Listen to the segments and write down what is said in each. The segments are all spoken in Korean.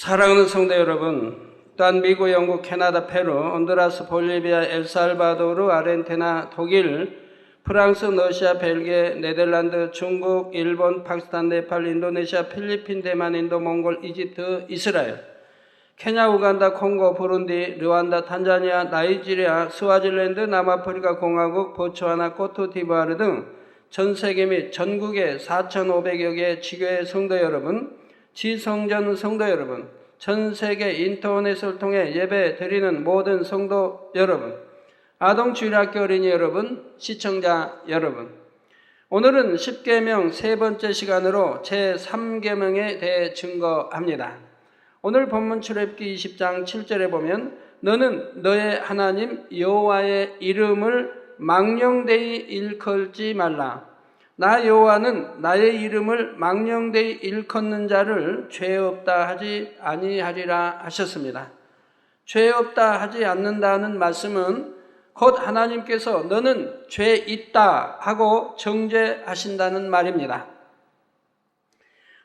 사랑하는 성도 여러분, 또한 미국, 영국, 캐나다, 페루, 온두라스, 볼리비아, 엘살바도르, 아르헨티나, 독일, 프랑스, 러시아, 벨기에, 네덜란드, 중국, 일본, 파키스탄, 네팔, 인도네시아, 필리핀, 대만, 인도, 몽골, 이집트, 이스라엘, 케냐, 우간다, 콩고, 부룬디, 르완다, 탄자니아, 나이지리아, 스와질랜드, 남아프리카 공화국, 보츠와나, 코트디부아르 등 전 세계 및 전국의 4,500여 개의 지교회 성도 여러분, 지성전 성도 여러분, 전 세계 인터넷을 통해 예배 드리는 모든 성도 여러분, 아동주일학교 어린이 여러분, 시청자 여러분, 오늘은 10계명 세 번째 시간으로 제3계명에 대해 증거합니다. 오늘 본문 출애굽기 20장 7절에 보면 너는 너의 하나님 여호와의 이름을 망령되이 일컬지 말라. 나 여호와는 나의 이름을 망령되이 일컫는 자를 죄 없다 하지 아니하리라 하셨습니다. 죄 없다 하지 않는다는 말씀은 곧 하나님께서 너는 죄 있다 하고 정죄하신다는 말입니다.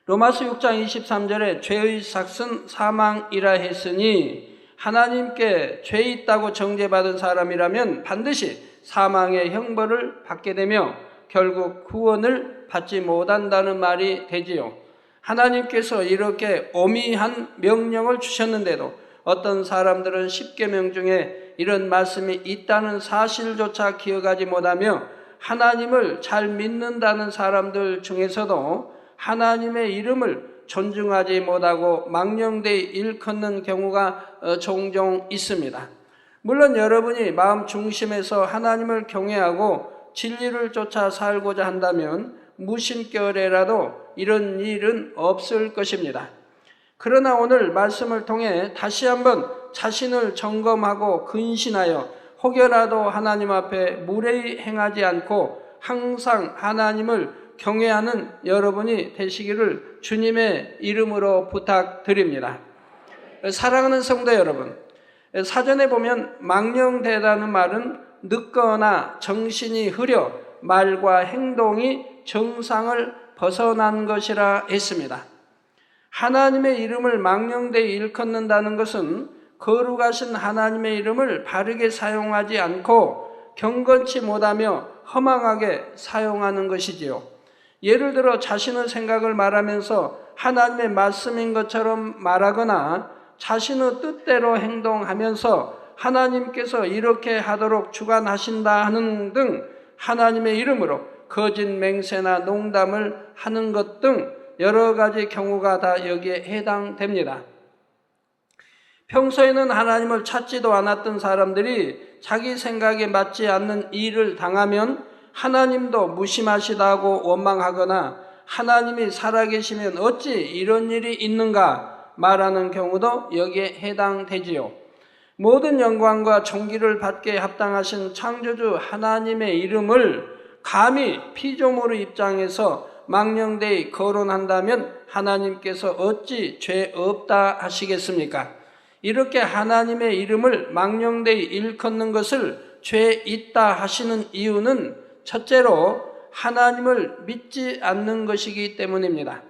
로마서 6장 23절에 죄의 삭은 사망이라 했으니 하나님께 죄 있다고 정죄받은 사람이라면 반드시 사망의 형벌을 받게 되며 결국 구원을 받지 못한다는 말이 되지요. 하나님께서 이렇게 오미한 명령을 주셨는데도 어떤 사람들은 10계명 중에 이런 말씀이 있다는 사실조차 기억하지 못하며 하나님을 잘 믿는다는 사람들 중에서도 하나님의 이름을 존중하지 못하고 망령되이 일컫는 경우가 종종 있습니다. 물론 여러분이 마음 중심에서 하나님을 경외하고 진리를 쫓아 살고자 한다면 무심결에라도 이런 일은 없을 것입니다. 그러나 오늘 말씀을 통해 다시 한번 자신을 점검하고 근신하여 혹여라도 하나님 앞에 무례히 행하지 않고 항상 하나님을 경외하는 여러분이 되시기를 주님의 이름으로 부탁드립니다. 사랑하는 성도 여러분, 사전에 보면 망령되다는 말은 늦거나 정신이 흐려 말과 행동이 정상을 벗어난 것이라 했습니다. 하나님의 이름을 망령되이 일컫는다는 것은 거룩하신 하나님의 이름을 바르게 사용하지 않고 경건치 못하며 허망하게 사용하는 것이지요. 예를 들어 자신의 생각을 말하면서 하나님의 말씀인 것처럼 말하거나 자신의 뜻대로 행동하면서 하나님께서 이렇게 하도록 주관하신다 하는 등 하나님의 이름으로 거짓 맹세나 농담을 하는 것 등 여러 가지 경우가 다 여기에 해당됩니다. 평소에는 하나님을 찾지도 않았던 사람들이 자기 생각에 맞지 않는 일을 당하면 하나님도 무심하시다고 원망하거나 하나님이 살아계시면 어찌 이런 일이 있는가 말하는 경우도 여기에 해당되지요. 모든 영광과 존귀를 받게 합당하신 창조주 하나님의 이름을 감히 피조물의 입장에서 망령되이 거론한다면 하나님께서 어찌 죄 없다 하시겠습니까? 이렇게 하나님의 이름을 망령되이 일컫는 것을 죄 있다 하시는 이유는 첫째로 하나님을 믿지 않는 것이기 때문입니다.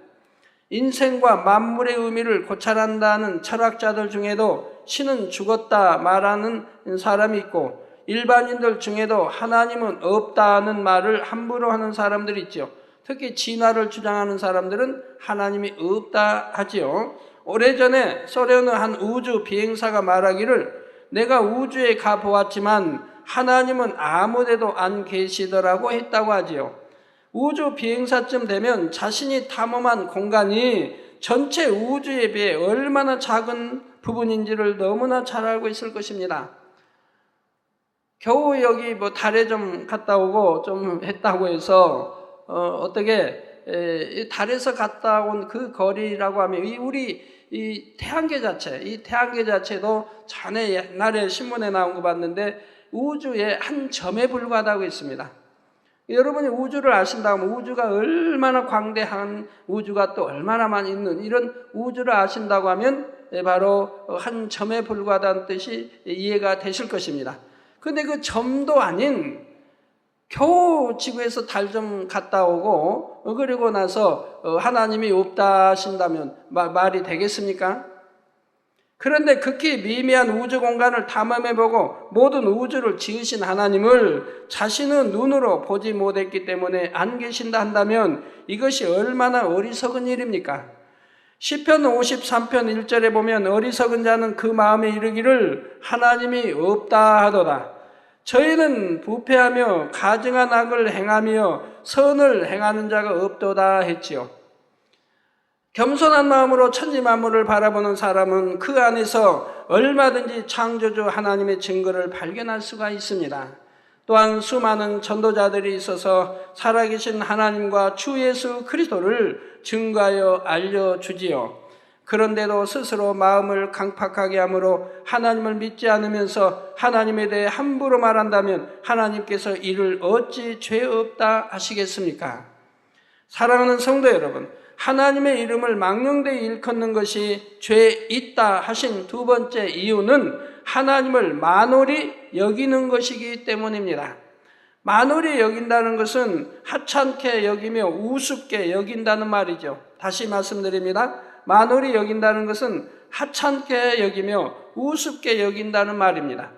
인생과 만물의 의미를 고찰한다는 철학자들 중에도 신은 죽었다 말하는 사람이 있고 일반인들 중에도 하나님은 없다는 말을 함부로 하는 사람들이 있죠. 특히 진화를 주장하는 사람들은 하나님이 없다 하지요. 오래전에 소련의 한 우주 비행사가 말하기를 내가 우주에 가보았지만 하나님은 아무데도 안 계시더라고 했다고 하지요. 우주 비행사쯤 되면 자신이 탐험한 공간이 전체 우주에 비해 얼마나 작은 부분인지를 너무나 잘 알고 있을 것입니다. 겨우 여기 달에 좀 갔다 오고 좀 했다고 해서 어떻게 달에서 갔다 온 그 거리라고 하면 이 태양계 자체도 전에 옛날에 신문에 나온 거 봤는데 우주의 한 점에 불과하다고 했습니다. 여러분이 우주를 아신다면 우주가 얼마나 광대한 우주가 또 얼마나 많이 있는 이런 우주를 아신다고 하면 바로 한 점에 불과하다는 뜻이 이해가 되실 것입니다. 그런데 그 점도 아닌 겨우 지구에서 달 좀 갔다 오고 그리고 나서 하나님이 없다 하신다면 말이 되겠습니까? 그런데 극히 미미한 우주 공간을 탐험해보고 모든 우주를 지으신 하나님을 자신의 눈으로 보지 못했기 때문에 안 계신다 한다면 이것이 얼마나 어리석은 일입니까? 시편 53편 1절에 보면 어리석은 자는 그 마음에 이르기를 하나님이 없다 하도다. 저희는 부패하며 가증한 악을 행하며 선을 행하는 자가 없도다 했지요. 겸손한 마음으로 천지 만물을 바라보는 사람은 그 안에서 얼마든지 창조주 하나님의 증거를 발견할 수가 있습니다. 또한 수많은 전도자들이 있어서 살아계신 하나님과 주 예수 그리스도를 증거하여 알려주지요. 그런데도 스스로 마음을 강팍하게 함으로 하나님을 믿지 않으면서 하나님에 대해 함부로 말한다면 하나님께서 이를 어찌 죄 없다 하시겠습니까? 사랑하는 성도 여러분, 하나님의 이름을 망령되이 일컫는 것이 죄 있다 하신 두 번째 이유는 하나님을 만홀히 여기는 것이기 때문입니다. 만홀히 여긴다는 것은 하찮게 여기며 우습게 여긴다는 말이죠. 다시 말씀드립니다. 만홀히 여긴다는 것은 하찮게 여기며 우습게 여긴다는 말입니다.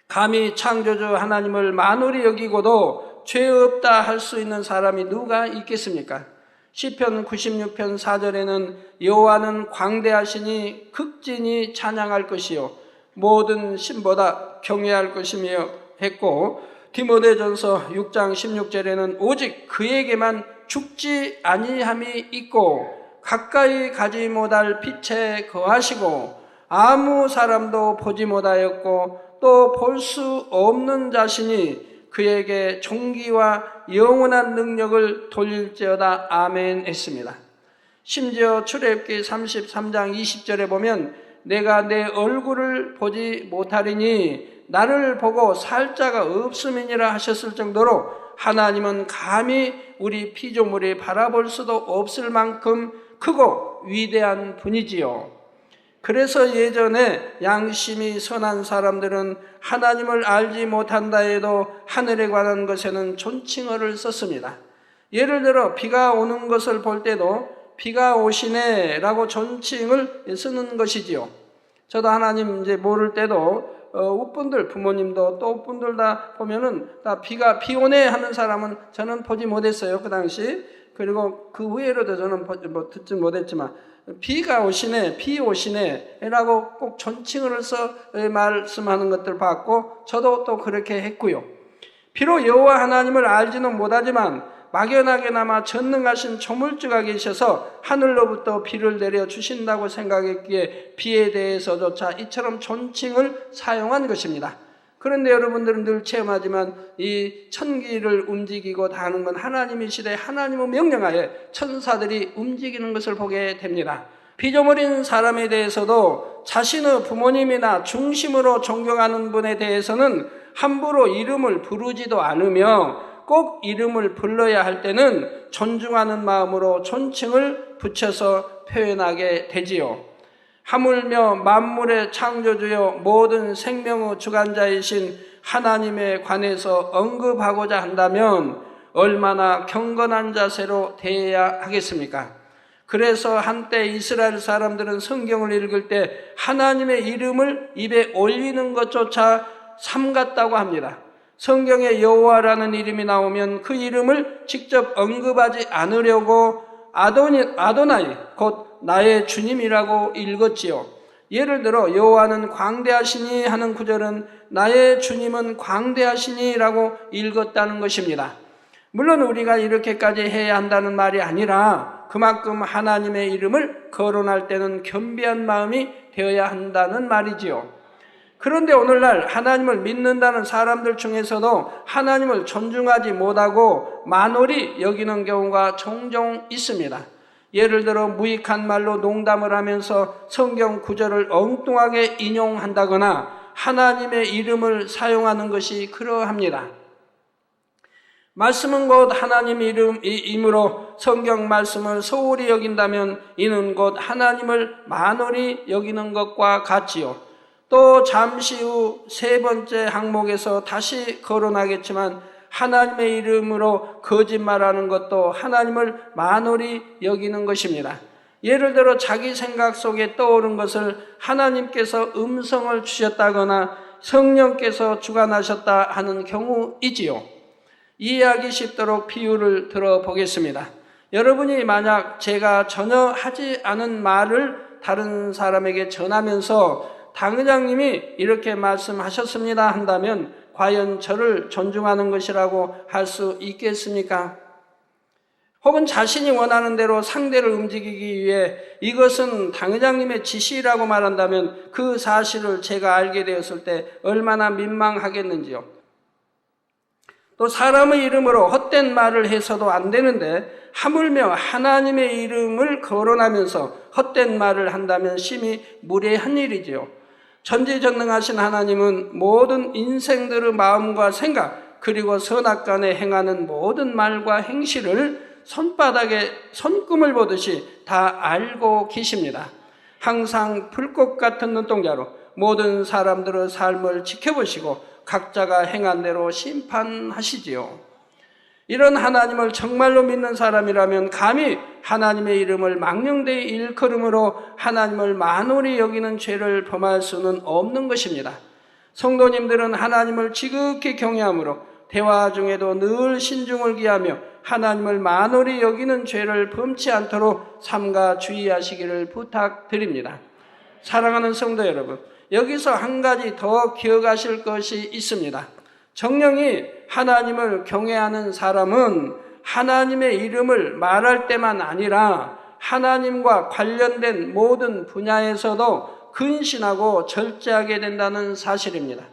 감히 창조주 하나님을 만홀히 여기고도 죄 없다 할 수 있는 사람이 누가 있겠습니까? 시편 96편 4절에는 여호와는 광대하시니 극진히 찬양할 것이요 모든 신보다 경외할 것이며 했고, 디모데전서 6장 16절에는 오직 그에게만 죽지 아니함이 있고 가까이 가지 못할 빛에 거하시고 아무 사람도 보지 못하였고 또 볼 수 없는 자신이 그에게 존귀와 영원한 능력을 돌릴지어다. 아멘 했습니다. 심지어 출애굽기 33장 20절에 보면 내가 내 얼굴을 보지 못하리니 나를 보고 살 자가 없음이니라 하셨을 정도로 하나님은 감히 우리 피조물이 바라볼 수도 없을 만큼 크고 위대한 분이지요. 그래서 예전에 양심이 선한 사람들은 하나님을 알지 못한다 해도 하늘에 관한 것에는 존칭어를 썼습니다. 예를 들어 비가 오는 것을 볼 때도 비가 오시네 라고 존칭을 쓰는 것이지요. 저도 하나님 이제 모를 때도 웃분들, 부모님도 또 웃분들 다 보면은 다 비 오네 하는 사람은 저는 보지 못했어요, 그 당시. 그리고 그 후에로도 저는 듣지 못했지만 비가 오시네, 비 오시네 라고 꼭 존칭어를 써 말씀하는 것들 봤고 저도 또 그렇게 했고요. 비록 여호와 하나님을 알지는 못하지만 막연하게나마 전능하신 조물주가 계셔서 하늘로부터 비를 내려 주신다고 생각했기에 비에 대해서조차 이처럼 존칭을 사용한 것입니다. 그런데 여러분들은 늘 체험하지만 이 천기를 움직이고 다 하는 건 하나님이시되 하나님의 명령하에 천사들이 움직이는 것을 보게 됩니다. 피조물인 사람에 대해서도 자신의 부모님이나 중심으로 존경하는 분에 대해서는 함부로 이름을 부르지도 않으며 꼭 이름을 불러야 할 때는 존중하는 마음으로 존칭을 붙여서 표현하게 되지요. 하물며 만물의 창조주여 모든 생명의 주관자이신 하나님에 관해서 언급하고자 한다면 얼마나 경건한 자세로 대해야 하겠습니까? 그래서 한때 이스라엘 사람들은 성경을 읽을 때 하나님의 이름을 입에 올리는 것조차 삼갔다고 합니다. 성경에 여호와라는 이름이 나오면 그 이름을 직접 언급하지 않으려고 아도나이 곧 나의 주님이라고 읽었지요. 예를 들어 여호와는 광대하시니 하는 구절은 나의 주님은 광대하시니 라고 읽었다는 것입니다. 물론 우리가 이렇게까지 해야 한다는 말이 아니라 그만큼 하나님의 이름을 거론할 때는 겸비한 마음이 되어야 한다는 말이지요. 그런데 오늘날 하나님을 믿는다는 사람들 중에서도 하나님을 존중하지 못하고 만홀히 여기는 경우가 종종 있습니다. 예를 들어 무익한 말로 농담을 하면서 성경 구절을 엉뚱하게 인용한다거나 하나님의 이름을 사용하는 것이 그러합니다. 말씀은 곧 하나님 이름이므로 성경 말씀을 소홀히 여긴다면 이는 곧 하나님을 만홀히 여기는 것과 같지요. 또 잠시 후 세 번째 항목에서 다시 거론하겠지만 하나님의 이름으로 거짓말하는 것도 하나님을 만홀히 여기는 것입니다. 예를 들어 자기 생각 속에 떠오른 것을 하나님께서 음성을 주셨다거나 성령께서 주관하셨다 하는 경우이지요. 이해하기 쉽도록 비유를 들어보겠습니다. 여러분이 만약 제가 전혀 하지 않은 말을 다른 사람에게 전하면서 당 의장님이 이렇게 말씀하셨습니다 한다면 과연 저를 존중하는 것이라고 할 수 있겠습니까? 혹은 자신이 원하는 대로 상대를 움직이기 위해 이것은 당 의장님의 지시라고 말한다면 그 사실을 제가 알게 되었을 때 얼마나 민망하겠는지요. 또 사람의 이름으로 헛된 말을 해서도 안 되는데 하물며 하나님의 이름을 거론하면서 헛된 말을 한다면 심히 무례한 일이지요. 전지전능하신 하나님은 모든 인생들의 마음과 생각 그리고 선악간에 행하는 모든 말과 행실을 손바닥에 손금을 보듯이 다 알고 계십니다. 항상 불꽃 같은 눈동자로 모든 사람들의 삶을 지켜보시고 각자가 행한 대로 심판하시지요. 이런 하나님을 정말로 믿는 사람이라면 감히 하나님의 이름을 망령되이 일컬음으로 하나님을 만홀히 여기는 죄를 범할 수는 없는 것입니다. 성도님들은 하나님을 지극히 경외함으로 대화 중에도 늘 신중을 기하며 하나님을 만홀히 여기는 죄를 범치 않도록 삼가 주의하시기를 부탁드립니다. 사랑하는 성도 여러분, 여기서 한 가지 더 기억하실 것이 있습니다. 정령이 하나님을 경외하는 사람은 하나님의 이름을 말할 때만 아니라 하나님과 관련된 모든 분야에서도 근신하고 절제하게 된다는 사실입니다.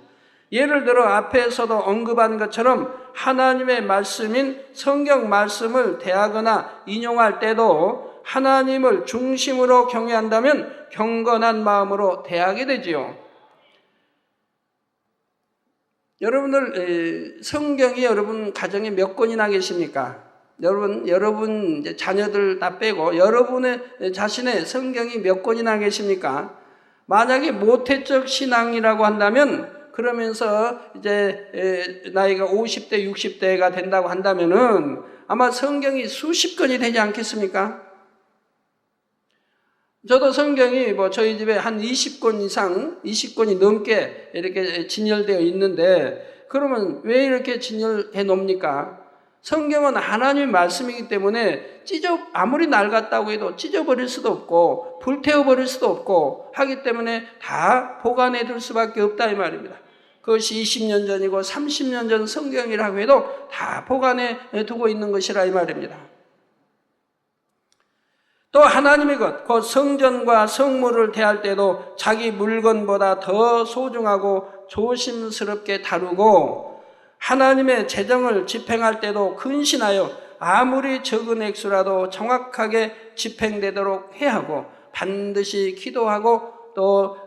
예를 들어 앞에서도 언급한 것처럼 하나님의 말씀인 성경 말씀을 대하거나 인용할 때도 하나님을 중심으로 경외한다면 경건한 마음으로 대하게 되지요. 여러분들 성경이 여러분 가정에 몇 권이나 계십니까? 여러분 자녀들 다 빼고 여러분의 자신의 성경이 몇 권이나 계십니까? 만약에 모태적 신앙이라고 한다면 그러면서 이제 나이가 50대, 60대가 된다고 한다면은 아마 성경이 수십 권이 되지 않겠습니까? 저도 성경이 저희 집에 한 20권 이상, 20권이 넘게 이렇게 진열되어 있는데 그러면 왜 이렇게 진열해 놓습니까? 성경은 하나님의 말씀이기 때문에 아무리 낡았다고 해도 찢어버릴 수도 없고 불태워버릴 수도 없고 하기 때문에 다 보관해 둘 수밖에 없다 이 말입니다. 그것이 20년 전이고 30년 전 성경이라고 해도 다 보관해 두고 있는 것이라 이 말입니다. 또 하나님의 것, 곧 성전과 성물을 대할 때도 자기 물건보다 더 소중하고 조심스럽게 다루고 하나님의 재정을 집행할 때도 근신하여 아무리 적은 액수라도 정확하게 집행되도록 해야 하고 반드시 기도하고 또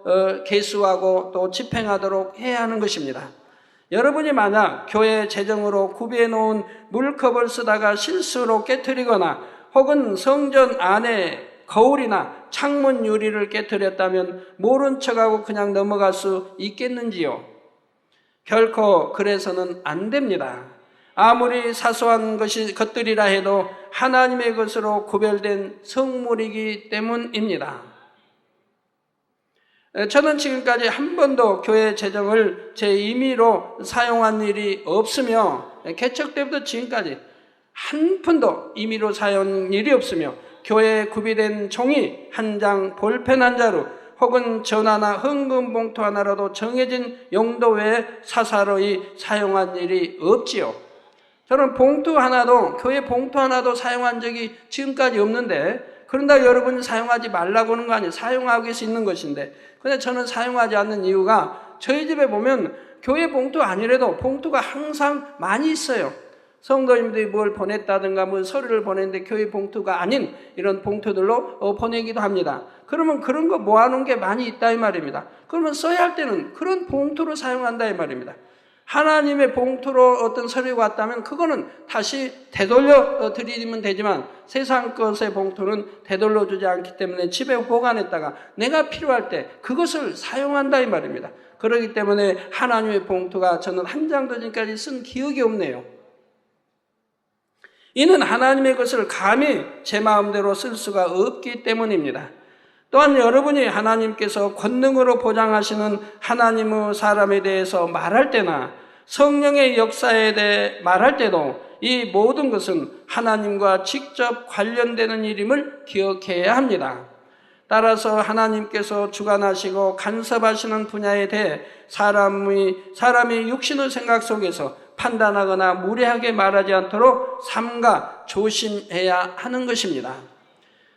계수하고 또 집행하도록 해야 하는 것입니다. 여러분이 만약 교회 재정으로 구비해 놓은 물컵을 쓰다가 실수로 깨트리거나 혹은 성전 안에 거울이나 창문 유리를 깨트렸다면 모른 척하고 그냥 넘어갈 수 있겠는지요? 결코 그래서는 안 됩니다. 아무리 사소한 것들이라 해도 하나님의 것으로 구별된 성물이기 때문입니다. 저는 지금까지 한 번도 교회 재정을 제 임의로 사용한 일이 없으며 개척 때부터 지금까지 한 푼도 임의로 사용한 일이 없으며 교회에 구비된 종이 한 장, 볼펜 한 자루 혹은 전화나 헌금 봉투 하나라도 정해진 용도 외에 사사로이 사용한 일이 없지요. 저는 교회 봉투 하나도 사용한 적이 지금까지 없는데 그런다 여러분이 사용하지 말라고 하는 거 아니에요. 사용하고 계시 있는 것인데 근데 저는 사용하지 않는 이유가 저희 집에 보면 교회 봉투 아니라도 봉투가 항상 많이 있어요. 성도님들이 뭘 보냈다든가 서류를 보냈는데 교회 봉투가 아닌 이런 봉투들로 보내기도 합니다. 그러면 그런 거 모아놓은 게 많이 있다 이 말입니다. 그러면 써야 할 때는 그런 봉투로 사용한다 이 말입니다. 하나님의 봉투로 어떤 서류가 왔다면 그거는 다시 되돌려 드리면 되지만 세상 것의 봉투는 되돌려 주지 않기 때문에 집에 보관했다가 내가 필요할 때 그것을 사용한다 이 말입니다. 그렇기 때문에 하나님의 봉투가 저는 한 장도 지금까지 쓴 기억이 없네요. 이는 하나님의 것을 감히 제 마음대로 쓸 수가 없기 때문입니다. 또한 여러분이 하나님께서 권능으로 보장하시는 하나님의 사람에 대해서 말할 때나 성령의 역사에 대해 말할 때도 이 모든 것은 하나님과 직접 관련되는 일임을 기억해야 합니다. 따라서 하나님께서 주관하시고 간섭하시는 분야에 대해 사람이 육신의 생각 속에서 판단하거나 무례하게 말하지 않도록 삼가 조심해야 하는 것입니다.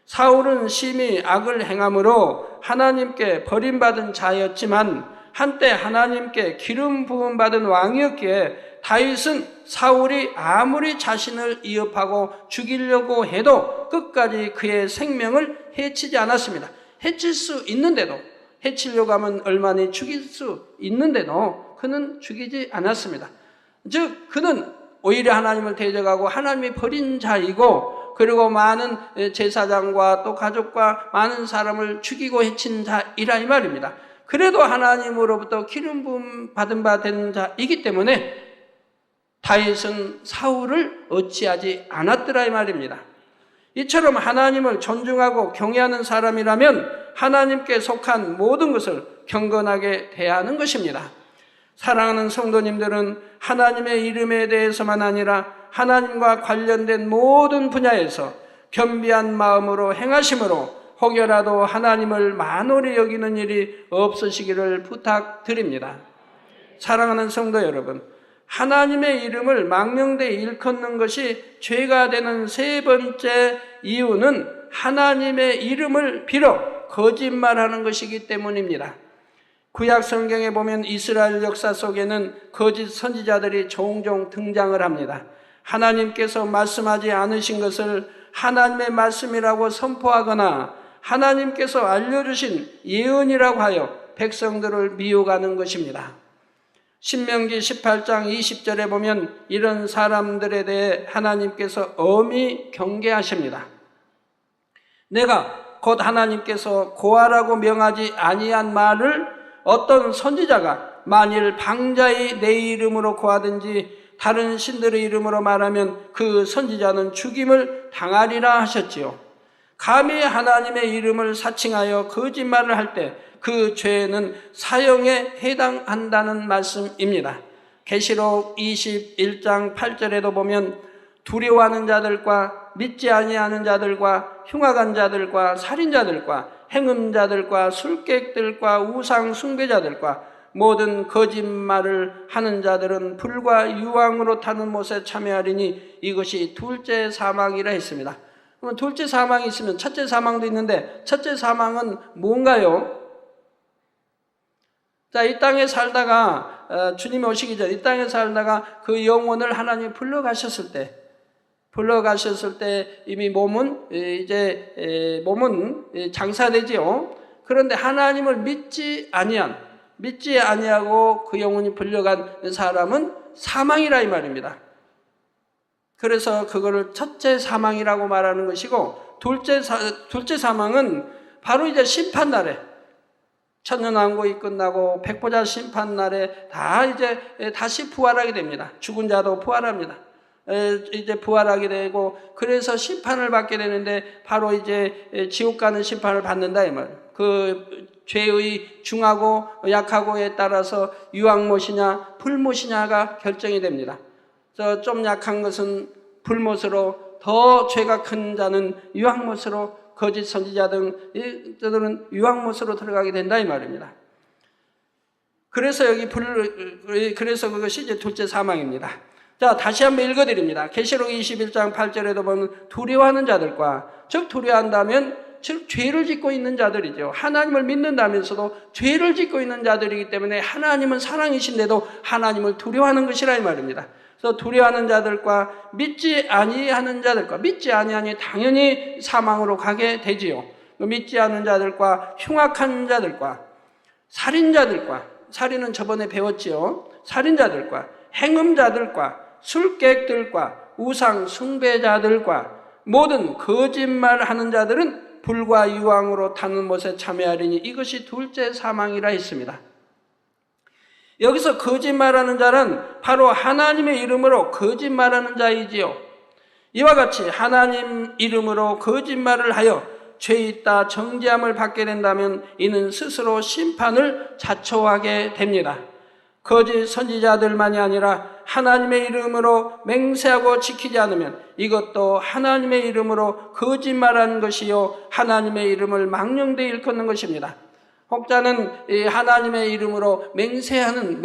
사울은 심히 악을 행함으로 하나님께 버림받은 자였지만 한때 하나님께 기름 부음 받은 왕이었기에 다윗은 사울이 아무리 자신을 위협하고 죽이려고 해도 끝까지 그의 생명을 해치지 않았습니다. 해칠 수 있는데도, 해치려고 하면 얼마나 죽일 수 있는데도 그는 죽이지 않았습니다. 즉 그는 오히려 하나님을 대적하고 하나님이 버린 자이고, 그리고 많은 제사장과 또 가족과 많은 사람을 죽이고 해친 자이라 이 말입니다. 그래도 하나님으로부터 기름 부음 받은 바 된 자이기 때문에 다윗은 사울을 어찌하지 않았더라 이 말입니다. 이처럼 하나님을 존중하고 경외하는 사람이라면 하나님께 속한 모든 것을 경건하게 대하는 것입니다. 사랑하는 성도님들은 하나님의 이름에 대해서만 아니라 하나님과 관련된 모든 분야에서 겸비한 마음으로 행하심으로 혹여라도 하나님을 만홀히 여기는 일이 없으시기를 부탁드립니다. 사랑하는 성도 여러분, 하나님의 이름을 망령되이 일컫는 것이 죄가 되는 세 번째 이유는 하나님의 이름을 빌어 거짓말하는 것이기 때문입니다. 구약 성경에 보면 이스라엘 역사 속에는 거짓 선지자들이 종종 등장을 합니다. 하나님께서 말씀하지 않으신 것을 하나님의 말씀이라고 선포하거나 하나님께서 알려주신 예언이라고 하여 백성들을 미혹하는 것입니다. 신명기 18장 20절에 보면 이런 사람들에 대해 하나님께서 엄히 경계하십니다. 내가 곧 하나님께서 고하라고 명하지 아니한 말을 어떤 선지자가 만일 방자히 내 이름으로 고하든지 다른 신들의 이름으로 말하면 그 선지자는 죽임을 당하리라 하셨지요. 감히 하나님의 이름을 사칭하여 거짓말을 할 때 그 죄는 사형에 해당한다는 말씀입니다. 계시록 21장 8절에도 보면 두려워하는 자들과 믿지 아니하는 자들과 흉악한 자들과 살인자들과 행음자들과 술객들과 우상 숭배자들과 모든 거짓말을 하는 자들은 불과 유황으로 타는 못에 참여하리니 이것이 둘째 사망이라 했습니다. 그러면 둘째 사망이 있으면 첫째 사망도 있는데 첫째 사망은 뭔가요? 자, 이 땅에 살다가 주님이 오시기 전에 이 땅에 살다가 그 영혼을 하나님이 불러가셨을 때 이미 몸은 장사되지요. 그런데 하나님을 믿지 아니하고 그 영혼이 불려간 사람은 사망이라 이 말입니다. 그래서 그거를 첫째 사망이라고 말하는 것이고, 둘째 사망은 바로 이제 심판날에, 천년왕국이 끝나고 백보자 심판날에 다 이제 다시 부활하게 됩니다. 죽은 자도 부활합니다. 이제 부활하게 되고, 그래서 심판을 받게 되는데 바로 이제 지옥 가는 심판을 받는다 이 말. 그 죄의 중하고 약하고에 따라서 유황못이냐 불못이냐가 결정이 됩니다. 좀 약한 것은 불못으로, 더 죄가 큰 자는 유황못으로, 거짓 선지자 등들은 유황못으로 들어가게 된다 이 말입니다. 그래서 그래서 그것이 이제 둘째 사망입니다. 자, 다시 한번 읽어드립니다. 계시록 21장 8절에도 보면 두려워하는 자들과, 즉 두려워한다면 즉 죄를 짓고 있는 자들이죠. 하나님을 믿는다면서도 죄를 짓고 있는 자들이기 때문에 하나님은 사랑이신데도 하나님을 두려워하는 것이라 이 말입니다. 그래서 두려워하는 자들과 믿지 아니하는 자들과, 믿지 아니하니 당연히 사망으로 가게 되지요. 믿지 않는 자들과 흉악한 자들과 살인자들과, 살인은 저번에 배웠지요. 살인자들과 행음자들과 술객들과 우상 숭배자들과 모든 거짓말하는 자들은 불과 유황으로 타는 못에 참여하리니 이것이 둘째 사망이라 했습니다. 여기서 거짓말하는 자는 바로 하나님의 이름으로 거짓말하는 자이지요. 이와 같이 하나님 이름으로 거짓말을 하여 죄 있다 정죄함을 받게 된다면 이는 스스로 심판을 자초하게 됩니다. 거짓 선지자들만이 아니라 하나님의 이름으로 맹세하고 지키지 않으면 이것도 하나님의 이름으로 거짓말하는 것이요 하나님의 이름을 망령되이 일컫는 것입니다. 혹자는 하나님의 이름으로 맹세하는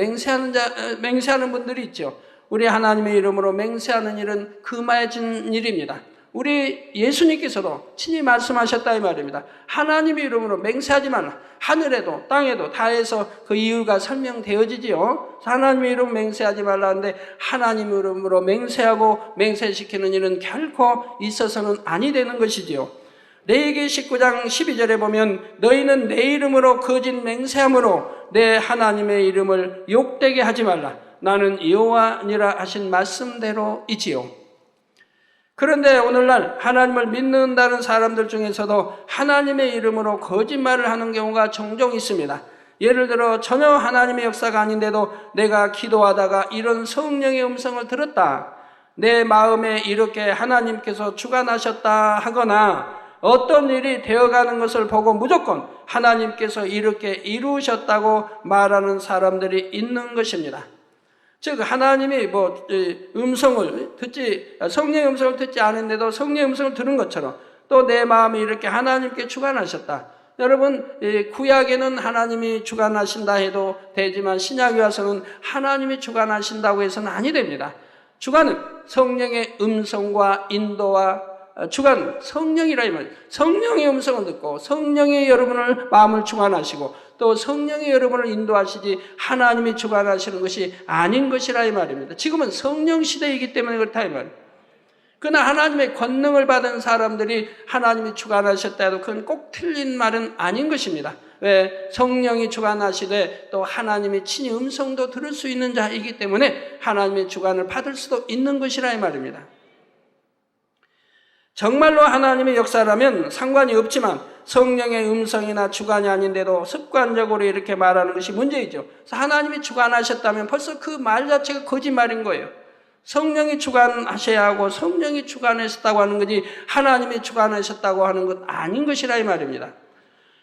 분들이 있죠. 우리 하나님의 이름으로 맹세하는 일은 금해진 일입니다. 우리 예수님께서도 친히 말씀하셨다 이 말입니다. 하나님의 이름으로 맹세하지 말라. 하늘에도 땅에도 다해서 그 이유가 설명되어지지요. 하나님의 이름으로 맹세하지 말라는데 하나님의 이름으로 맹세하고 맹세시키는 일은 결코 있어서는 아니 되는 것이지요. 레위기 19장 12절에 보면 너희는 내 이름으로 거짓 맹세함으로 내 하나님의 이름을 욕되게 하지 말라. 나는 여호와니라 하신 말씀대로이지요. 그런데 오늘날 하나님을 믿는다는 사람들 중에서도 하나님의 이름으로 거짓말을 하는 경우가 종종 있습니다. 예를 들어 전혀 하나님의 역사가 아닌데도 내가 기도하다가 이런 성령의 음성을 들었다. 내 마음에 이렇게 하나님께서 주관하셨다 하거나 어떤 일이 되어가는 것을 보고 무조건 하나님께서 이렇게 이루셨다고 말하는 사람들이 있는 것입니다. 즉 하나님이 성령의 음성을 듣지 않은데도 성령의 음성을 들은 것처럼 또 내 마음이 이렇게 하나님께 주관하셨다. 여러분 구약에는 하나님이 주관하신다 해도 되지만 신약에 와서는 하나님이 주관하신다고 해서는 아니 됩니다. 주관은 성령의 음성과 인도와 주관, 성령이라 이 말이에요. 성령의 음성을 듣고 성령의 여러분을 마음을 주관하시고 또 성령의 여러분을 인도하시지 하나님이 주관하시는 것이 아닌 것이라 이 말입니다. 지금은 성령 시대이기 때문에 그렇다 이 말이에요. 그러나 하나님의 권능을 받은 사람들이 하나님이 주관하셨다 해도 그건 꼭 틀린 말은 아닌 것입니다. 왜? 성령이 주관하시되 또 하나님이 친히 음성도 들을 수 있는 자이기 때문에 하나님의 주관을 받을 수도 있는 것이라 이 말입니다. 정말로 하나님의 역사라면 상관이 없지만 성령의 음성이나 주관이 아닌데도 습관적으로 이렇게 말하는 것이 문제이죠. 그래서 하나님이 주관하셨다면 벌써 그 말 자체가 거짓말인 거예요. 성령이 주관하셔야 하고 성령이 주관하셨다고 하는 거지 하나님이 주관하셨다고 하는 것 아닌 것이라 이 말입니다.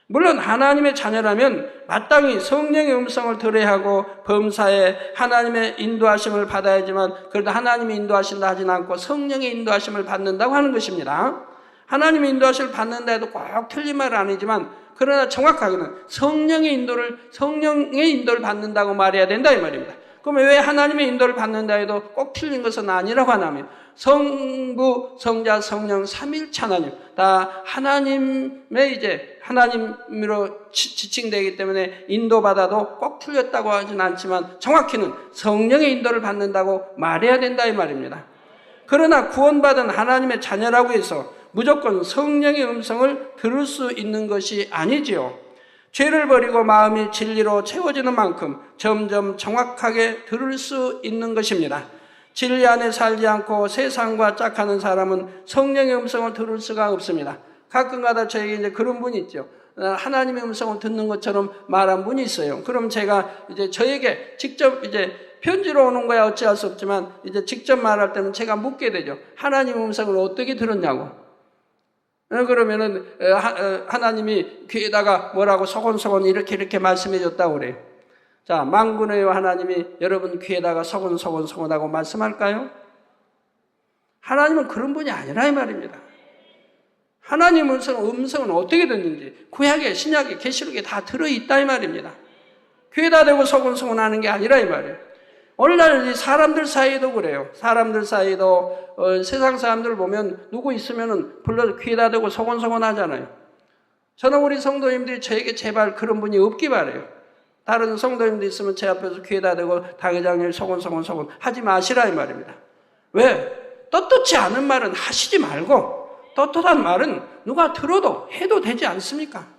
물론 하나님의 자녀라면 마땅히 성령의 음성을 들어야 하고 범사에 하나님의 인도하심을 받아야지만 그래도 하나님이 인도하신다 하진 않고 성령의 인도하심을 받는다고 하는 것입니다. 하나님의 인도하심을 받는다 해도 꼭 틀린 말은 아니지만 그러나 정확하게는 성령의 인도를 받는다고 말해야 된다 이 말입니다. 그러면 왜 하나님의 인도를 받는다 해도 꼭 틀린 것은 아니라고 하냐면 성부, 성자, 성령 삼일체 하나님 다 하나님으로 지칭되기 때문에 인도받아도 꼭 틀렸다고 하진 않지만 정확히는 성령의 인도를 받는다고 말해야 된다 이 말입니다. 그러나 구원받은 하나님의 자녀라고 해서 무조건 성령의 음성을 들을 수 있는 것이 아니지요. 죄를 버리고 마음이 진리로 채워지는 만큼 점점 정확하게 들을 수 있는 것입니다. 진리 안에 살지 않고 세상과 짝하는 사람은 성령의 음성을 들을 수가 없습니다. 가끔가다 저에게 이제 그런 분이 있죠. 하나님의 음성을 듣는 것처럼 말한 분이 있어요. 그럼 제가 이제 저에게 직접 편지로 오는 거야 어찌할 수 없지만 직접 말할 때는 제가 묻게 되죠. 하나님의 음성을 어떻게 들었냐고. 그러면은 하나님이 귀에다가 뭐라고 소곤소곤 이렇게 말씀해 줬다고 그래요. 자, 만군의 하나님이 여러분 귀에다가 소곤소곤하고 말씀할까요? 하나님은 그런 분이 아니라 이 말입니다. 하나님 음성은 어떻게 듣는지 구약에 신약에 계시록에 다 들어있다 이 말입니다. 귀에다 대고 소곤소곤 하는 게 아니라 이 말이에요. 오늘날 사람들 사이도 그래요. 사람들 사이도 세상 사람들 보면 누구 있으면은 불러 귀에다 대고 소곤소곤 하잖아요. 저는 우리 성도님들이 저에게 제발 그런 분이 없기 바라요. 다른 성도님들 있으면 제 앞에서 귀에다 대고 당회장님 소곤소곤 하지 마시라 이 말입니다. 왜? 떳떳지 않은 말은 하시지 말고 떳떳한 말은 누가 들어도 해도 되지 않습니까?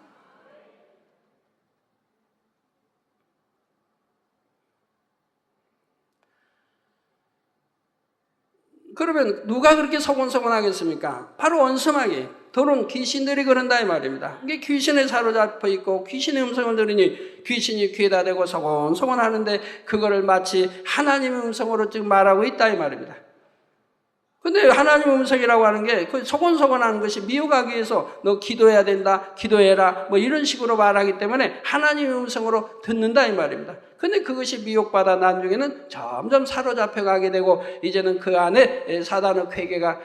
그러면 누가 그렇게 소곤소곤 하겠습니까? 바로 원수마귀, 더러운 귀신들이 그런다 이 말입니다. 이게 귀신에 사로잡혀 있고 귀신의 음성을 들으니 귀신이 귀에다 대고 소곤소곤 하는데 그거를 마치 하나님의 음성으로 지금 말하고 있다 이 말입니다. 근데 하나님 음성이라고 하는 게 그 소곤소곤하는 것이 미혹하기 위해서 너 기도해야 된다, 기도해라 뭐 이런 식으로 말하기 때문에 하나님 음성으로 듣는다 이 말입니다. 근데 그것이 미혹받아 나중에는 점점 사로잡혀 가게 되고 이제는 그 안에 사단의 쾌계가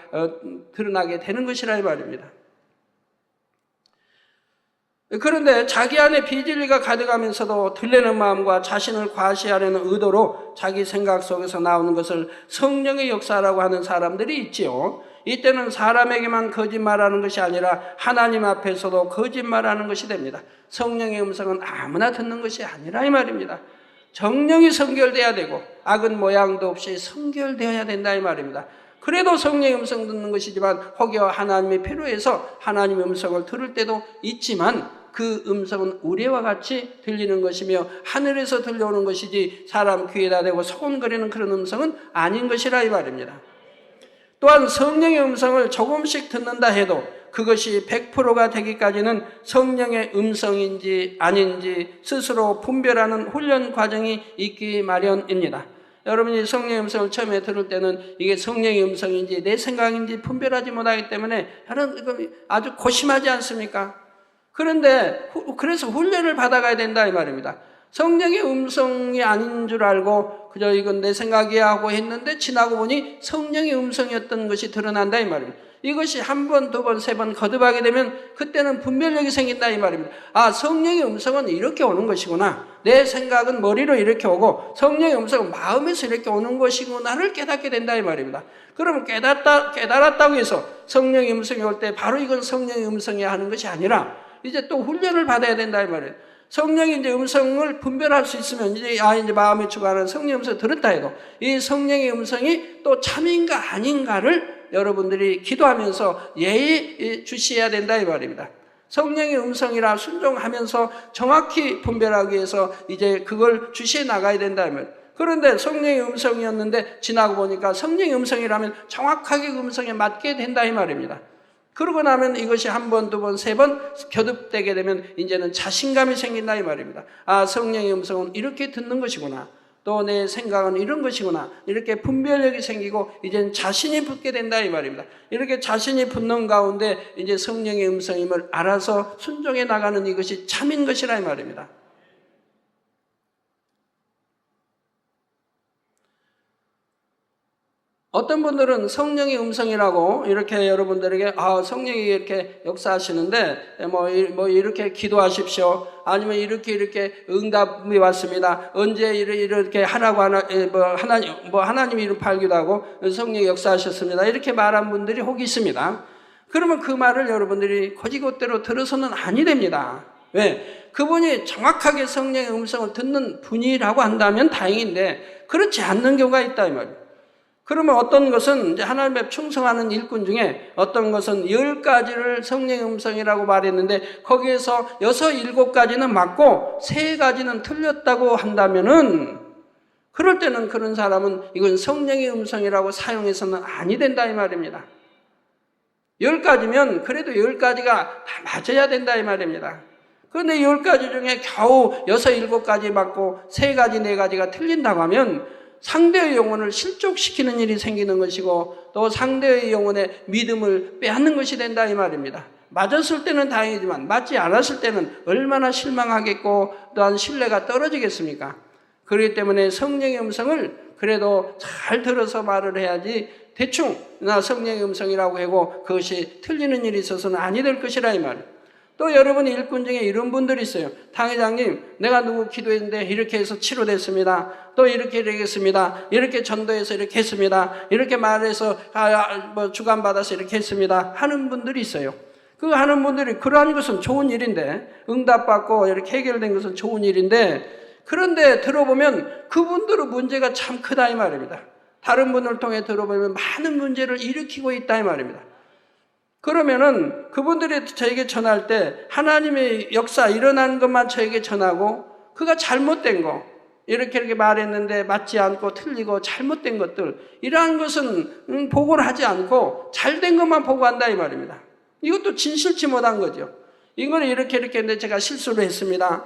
드러나게 되는 것이라 이 말입니다. 그런데 자기 안에 비진리가 가득하면서도 들리는 마음과 자신을 과시하려는 의도로 자기 생각 속에서 나오는 것을 성령의 역사라고 하는 사람들이 있지요. 이때는 사람에게만 거짓말하는 것이 아니라 하나님 앞에서도 거짓말하는 것이 됩니다. 성령의 음성은 아무나 듣는 것이 아니라 이 말입니다. 정령이 성결돼야 되고 악은 모양도 없이 성결되어야 된다 이 말입니다. 그래도 성령의 음성 듣는 것이지만 혹여 하나님이 필요해서 하나님의 음성을 들을 때도 있지만 그 음성은 우레와 같이 들리는 것이며 하늘에서 들려오는 것이지 사람 귀에다 대고 소곤거리는 그런 음성은 아닌 것이라 이 말입니다. 또한 성령의 음성을 조금씩 듣는다 해도 그것이 100%가 되기까지는 성령의 음성인지 아닌지 스스로 분별하는 훈련 과정이 있기 마련입니다. 여러분이 성령의 음성을 처음에 들을 때는 이게 성령의 음성인지 내 생각인지 분별하지 못하기 때문에 아주 고심하지 않습니까? 그런데 그래서 훈련을 받아가야 된다 이 말입니다. 성령의 음성이 아닌 줄 알고 그저 이건 내 생각이야 하고 했는데 지나고 보니 성령의 음성이었던 것이 드러난다 이 말입니다. 이것이 한 번, 두 번, 세 번 거듭하게 되면 그때는 분별력이 생긴다 이 말입니다. 아, 성령의 음성은 이렇게 오는 것이구나. 내 생각은 머리로 이렇게 오고 성령의 음성은 마음에서 이렇게 오는 것이구나를 깨닫게 된다 이 말입니다. 그러면 깨달았다고 해서 성령의 음성이 올 때 바로 이건 성령의 음성이야 하는 것이 아니라 이제 또 훈련을 받아야 된다 이 말이에요. 성령이 이제 음성을 분별할 수 있으면 이제 마음에 추구하는 성령의 음성을 들었다 해도 이 성령의 음성이 또 참인가 아닌가를 여러분들이 기도하면서 예의 주시해야 된다 이 말입니다. 성령의 음성이라 순종하면서 정확히 분별하기 위해서 이제 그걸 주시해 나가야 된다 이 말이에요. 그런데 성령의 음성이었는데 지나고 보니까 성령의 음성이라면 정확하게 그 음성에 맞게 된다 이 말입니다. 그러고 나면 이것이 한 번, 두 번, 세 번 교듭되게 되면 이제는 자신감이 생긴다 이 말입니다. 아, 성령의 음성은 이렇게 듣는 것이구나. 또 내 생각은 이런 것이구나. 이렇게 분별력이 생기고 이제는 자신이 붙게 된다 이 말입니다. 이렇게 자신이 붙는 가운데 이제 성령의 음성임을 알아서 순종해 나가는 이것이 참인 것이라 이 말입니다. 어떤 분들은 성령의 음성이라고 이렇게 여러분들에게 성령이 이렇게 역사하시는데 뭐 이렇게 기도하십시오. 아니면 이렇게 응답이 왔습니다. 언제 이렇게 하라고 하나님이 이름 팔기도 하고 성령이 역사하셨습니다. 이렇게 말한 분들이 혹 있습니다. 그러면 그 말을 여러분들이 곧이곧대로 들어서는 아니 됩니다. 왜? 그분이 정확하게 성령의 음성을 듣는 분이라고 한다면 다행인데 그렇지 않는 경우가 있다 이 말이에요. 그러면 어떤 것은 이제 하나님 앞에 충성하는 일꾼 중에 어떤 것은 10가지를 성령의 음성이라고 말했는데 거기에서 6, 7가지는 맞고 3가지는 틀렸다고 한다면은 그럴 때는 그런 사람은 이건 성령의 음성이라고 사용해서는 아니 된다 이 말입니다. 10가지면 그래도 10가지가 다 맞아야 된다 이 말입니다. 그런데 10가지 중에 겨우 6, 7가지 맞고 3가지, 4가지가 틀린다고 하면 상대의 영혼을 실족시키는 일이 생기는 것이고 또 상대의 영혼의 믿음을 빼앗는 것이 된다 이 말입니다. 맞았을 때는 다행이지만 맞지 않았을 때는 얼마나 실망하겠고 또한 신뢰가 떨어지겠습니까? 그렇기 때문에 성령의 음성을 그래도 잘 들어서 말을 해야지 대충 나 성령의 음성이라고 하고 그것이 틀리는 일이 있어서는 아니 될 것이라 이 말이에요. 또 여러분이 일꾼 중에 이런 분들이 있어요. 당회장님, 내가 누구 기도했는데 이렇게 해서 치료됐습니다. 또 이렇게 했습니다. 이렇게 전도해서 이렇게 했습니다. 이렇게 말해서 주관받아서 이렇게 했습니다. 하는 분들이 있어요. 그 하는 분들이 그러한 것은 좋은 일인데 응답받고 이렇게 해결된 것은 좋은 일인데 그런데 들어보면 그분들의 문제가 참 크다 이 말입니다. 다른 분을 통해 들어보면 많은 문제를 일으키고 있다 이 말입니다. 그러면은 그분들이 저에게 전할 때 하나님의 역사 일어난 것만 저에게 전하고 그가 잘못된 거 이렇게 말했는데 맞지 않고 틀리고 잘못된 것들 이러한 것은 보고를 하지 않고 잘된 것만 보고한다 이 말입니다. 이것도 진실치 못한 거죠. 이거는 이렇게 했는데 제가 실수를 했습니다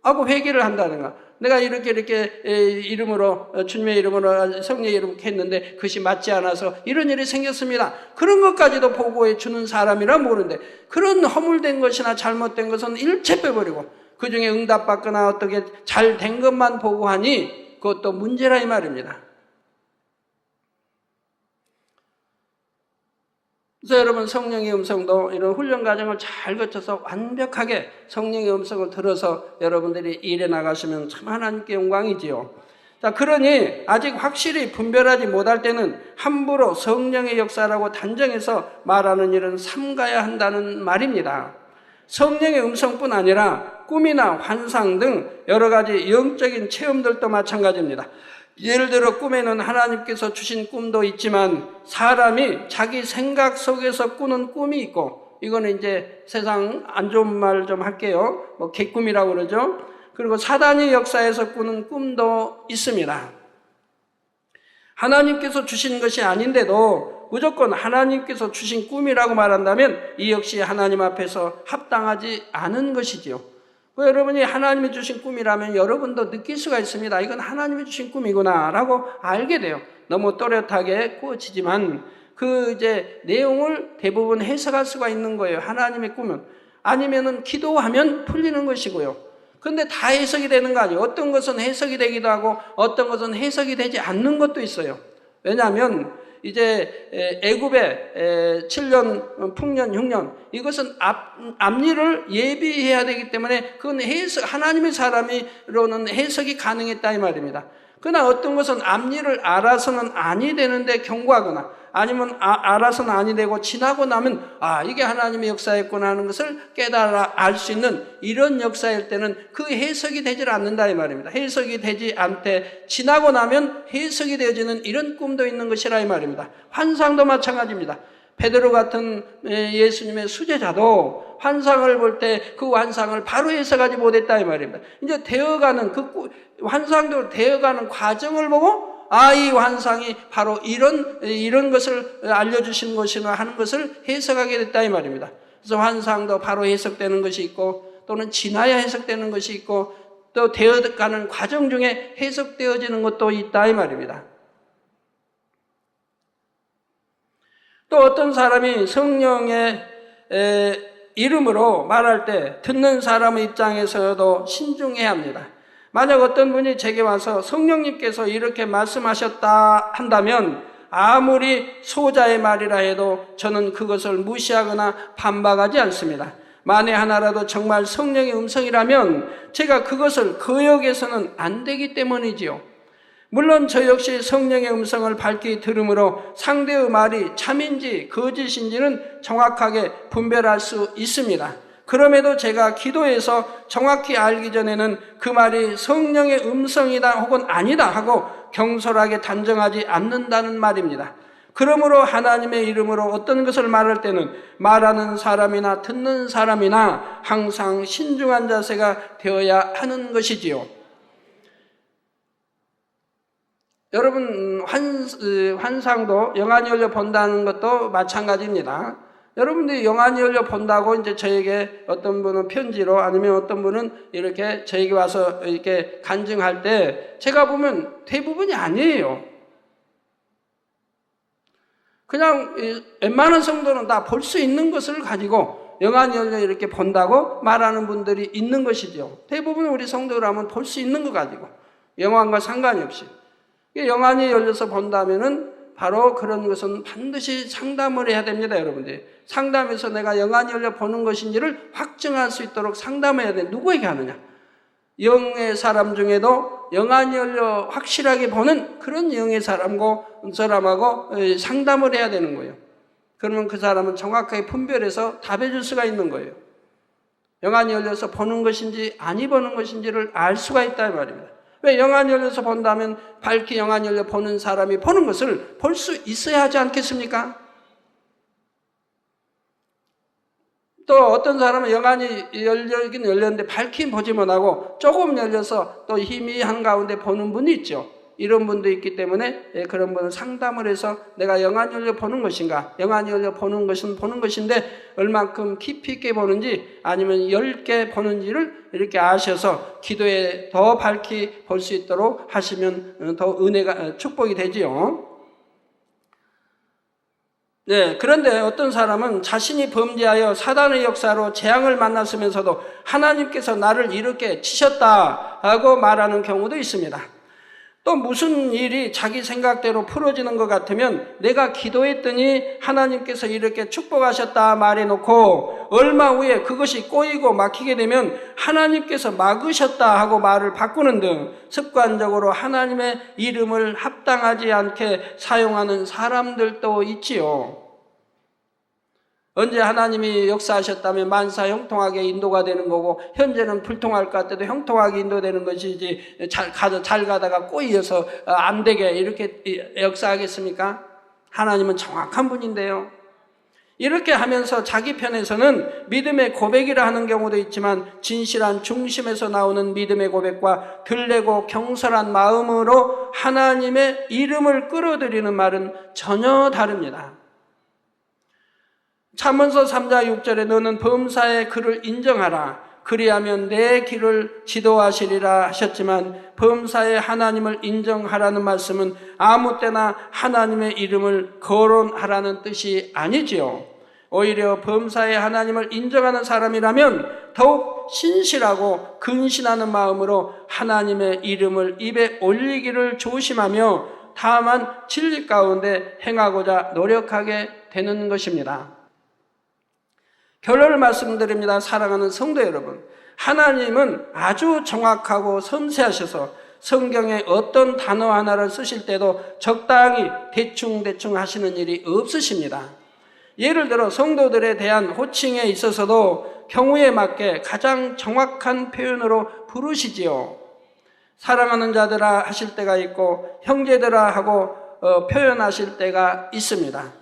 하고 회개를 한다든가 내가 이렇게 이름으로 주님의 이름으로 성령의 이름으로 했는데 그것이 맞지 않아서 이런 일이 생겼습니다. 그런 것까지도 보고해 주는 사람이라 모르는데 그런 허물된 것이나 잘못된 것은 일체 빼버리고 그중에 응답받거나 어떻게 잘 된 것만 보고하니 그것도 문제라 이 말입니다. 그래서 여러분 성령의 음성도 이런 훈련 과정을 잘 거쳐서 완벽하게 성령의 음성을 들어서 여러분들이 일해 나가시면 참 하나님께 영광이지요. 자, 그러니 아직 확실히 분별하지 못할 때는 함부로 성령의 역사라고 단정해서 말하는 일은 삼가야 한다는 말입니다. 성령의 음성뿐 아니라 꿈이나 환상 등 여러 가지 영적인 체험들도 마찬가지입니다. 예를 들어 꿈에는 하나님께서 주신 꿈도 있지만 사람이 자기 생각 속에서 꾸는 꿈이 있고, 이거는 이제 세상 안 좋은 말 좀 할게요. 뭐 개꿈이라고 그러죠. 그리고 사단의 역사에서 꾸는 꿈도 있습니다. 하나님께서 주신 것이 아닌데도 무조건 하나님께서 주신 꿈이라고 말한다면 이 역시 하나님 앞에서 합당하지 않은 것이지요. 여러분이 하나님이 주신 꿈이라면 여러분도 느낄 수가 있습니다. 이건 하나님이 주신 꿈이구나 라고 알게 돼요. 너무 또렷하게 꾸어지지만 그 이제 내용을 대부분 해석할 수가 있는 거예요. 하나님의 꿈은. 아니면은 기도하면 풀리는 것이고요. 근데 다 해석이 되는 거 아니에요. 어떤 것은 해석이 되기도 하고 어떤 것은 해석이 되지 않는 것도 있어요. 왜냐하면 이제 애굽의 7년 풍년 흉년, 이것은 앞일을 예비해야 되기 때문에 그건 해석, 하나님의 사람이로는 해석이 가능했다 이 말입니다. 그러나 어떤 것은 앞일을 알아서는 아니 되는데 경고하거나 아니면 알아서는 아니 되고 지나고 나면 이게 하나님의 역사였구나 하는 것을 깨달아 알 수 있는 이런 역사일 때는 그 해석이 되질 않는다 이 말입니다. 해석이 되지 않되 지나고 나면 해석이 되어지는 이런 꿈도 있는 것이라 이 말입니다. 환상도 마찬가지입니다. 베드로 같은 예수님의 수제자도 환상을 볼 때 그 환상을 바로 해석하지 못했다 이 말입니다. 이제 되어가는 그 환상도 되어가는 과정을 보고 이 환상이 바로 이런 것을 알려주신 것이나 하는 것을 해석하게 됐다 이 말입니다. 그래서 환상도 바로 해석되는 것이 있고 또는 지나야 해석되는 것이 있고 또 되어가는 과정 중에 해석되어지는 것도 있다 이 말입니다. 또 어떤 사람이 성령의 이름으로 말할 때 듣는 사람의 입장에서도 신중해야 합니다. 만약 어떤 분이 제게 와서 성령님께서 이렇게 말씀하셨다 한다면 아무리 소자의 말이라 해도 저는 그것을 무시하거나 반박하지 않습니다. 만에 하나라도 정말 성령의 음성이라면 제가 그것을 거역해서는 안 되기 때문이지요. 물론 저 역시 성령의 음성을 밝히 들음으로 상대의 말이 참인지 거짓인지는 정확하게 분별할 수 있습니다. 그럼에도 제가 기도해서 정확히 알기 전에는 그 말이 성령의 음성이다 혹은 아니다 하고 경솔하게 단정하지 않는다는 말입니다. 그러므로 하나님의 이름으로 어떤 것을 말할 때는 말하는 사람이나 듣는 사람이나 항상 신중한 자세가 되어야 하는 것이지요. 여러분 환상도 영안이 열려 본다는 것도 마찬가지입니다. 여러분들이 영안이 열려 본다고 이제 저에게 어떤 분은 편지로 아니면 어떤 분은 이렇게 저에게 와서 이렇게 간증할 때 제가 보면 대부분이 아니에요. 그냥 웬만한 성도는 다 볼 수 있는 것을 가지고 영안이 열려 이렇게 본다고 말하는 분들이 있는 것이죠. 대부분 우리 성도라면 볼 수 있는 것 가지고 영안과 상관이 없이 영안이 열려서 본다면은 바로 그런 것은 반드시 상담을 해야 됩니다, 여러분들. 상담해서 내가 영안이 열려 보는 것인지를 확증할 수 있도록 상담해야 돼. 누구에게 하느냐? 영의 사람 중에도 영안이 열려 확실하게 보는 그런 영의 사람하고 상담을 해야 되는 거예요. 그러면 그 사람은 정확하게 분별해서 답해 줄 수가 있는 거예요. 영안이 열려서 보는 것인지 아니 보는 것인지를 알 수가 있다 이 말입니다. 왜 영안이 열려서 본다면 밝히 영안이 열려 보는 사람이 보는 것을 볼 수 있어야 하지 않겠습니까? 또 어떤 사람은 영안이 열리긴 열렸는데 밝히 보지 못하고 조금 열려서 또 희미한 가운데 보는 분이 있죠. 이런 분도 있기 때문에 그런 분은 상담을 해서 내가 영안이 열려 보는 것인가, 영안이 열려 보는 것은 보는 것인데 얼만큼 깊이 있게 보는지 아니면 엷게 보는지를 이렇게 아셔서 기도에 더 밝히 볼 수 있도록 하시면 더 은혜가 축복이 되지요. 네, 그런데 어떤 사람은 자신이 범죄하여 사단의 역사로 재앙을 만났으면서도 하나님께서 나를 이렇게 치셨다고 말하는 경우도 있습니다. 또 무슨 일이 자기 생각대로 풀어지는 것 같으면 내가 기도했더니 하나님께서 이렇게 축복하셨다 말해놓고 얼마 후에 그것이 꼬이고 막히게 되면 하나님께서 막으셨다 하고 말을 바꾸는 등 습관적으로 하나님의 이름을 합당하지 않게 사용하는 사람들도 있지요. 언제 하나님이 역사하셨다면 만사 형통하게 인도가 되는 거고 현재는 불통할 것 같아도 형통하게 인도되는 것이지 잘 가다가 꼬이어서 안 되게 이렇게 역사하겠습니까? 하나님은 정확한 분인데요. 이렇게 하면서 자기 편에서는 믿음의 고백이라 하는 경우도 있지만 진실한 중심에서 나오는 믿음의 고백과 들레고 경솔한 마음으로 하나님의 이름을 끌어들이는 말은 전혀 다릅니다. 잠언서 3장 6절에 너는 범사의 그를 인정하라. 그리하면 내 길을 지도하시리라 하셨지만 범사의 하나님을 인정하라는 말씀은 아무 때나 하나님의 이름을 거론하라는 뜻이 아니지요. 오히려 범사의 하나님을 인정하는 사람이라면 더욱 신실하고 근신하는 마음으로 하나님의 이름을 입에 올리기를 조심하며 다만 진리 가운데 행하고자 노력하게 되는 것입니다. 결론을 말씀드립니다. 사랑하는 성도 여러분, 하나님은 아주 정확하고 섬세하셔서 성경에 어떤 단어 하나를 쓰실 때도 적당히 대충 하시는 일이 없으십니다. 예를 들어 성도들에 대한 호칭에 있어서도 경우에 맞게 가장 정확한 표현으로 부르시지요. 사랑하는 자들아 하실 때가 있고 형제들아 하고 표현하실 때가 있습니다.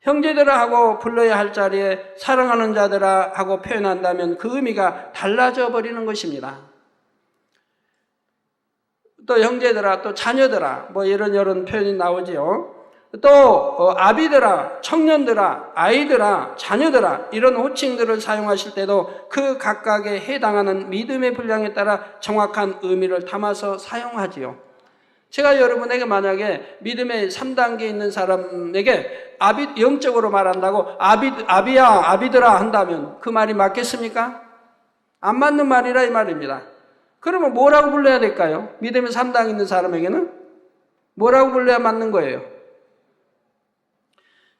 형제들아 하고 불러야 할 자리에 사랑하는 자들아 하고 표현한다면 그 의미가 달라져 버리는 것입니다. 또 형제들아, 또 자녀들아, 뭐 이런 표현이 나오지요. 또 아비들아, 청년들아, 아이들아, 자녀들아 이런 호칭들을 사용하실 때도 그 각각에 해당하는 믿음의 분량에 따라 정확한 의미를 담아서 사용하지요. 제가 여러분에게 만약에 믿음의 3단계에 있는 사람에게 영적으로 말한다고 아비야, 아비들아 한다면 그 말이 맞겠습니까? 안 맞는 말이라 이 말입니다. 그러면 뭐라고 불러야 될까요? 믿음의 3단계에 있는 사람에게는 뭐라고 불러야 맞는 거예요?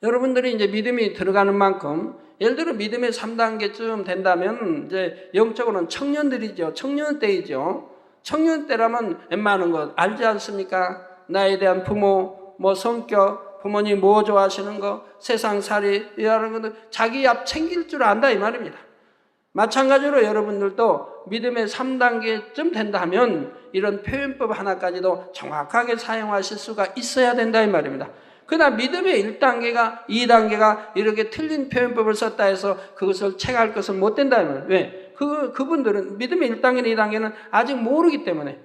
여러분들이 이제 믿음이 들어가는 만큼 예를 들어 믿음의 3단계쯤 된다면 이제 영적으로는 청년들이죠. 청년 때이죠. 청년 때라면 웬만한 것 알지 않습니까? 나에 대한 부모, 뭐 성격, 부모님 뭐 좋아하시는 거, 세상살이 이런 것들 자기 앞 챙길 줄 안다 이 말입니다. 마찬가지로 여러분들도 믿음의 3단계쯤 된다면 이런 표현법 하나까지도 정확하게 사용하실 수가 있어야 된다 이 말입니다. 그러나 믿음의 1단계가 2단계가 이렇게 틀린 표현법을 썼다 해서 그것을 체크할 것은 못 된다 이 말이에요. 왜? 그분들은 믿음의 1단계나 2단계는 아직 모르기 때문에,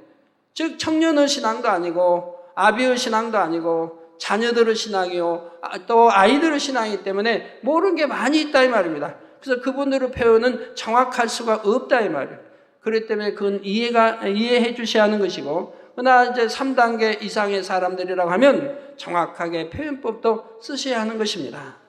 즉 청년의 신앙도 아니고 아비의 신앙도 아니고 자녀들의 신앙이요 또 아이들의 신앙이기 때문에 모르는 게 많이 있다 이 말입니다. 그래서 그분들의 표현은 정확할 수가 없다 이 말이에요. 그렇기 때문에 그건 이해해 주셔야 하는 것이고, 그러나 이제 3단계 이상의 사람들이라고 하면 정확하게 표현법도 쓰셔야 하는 것입니다.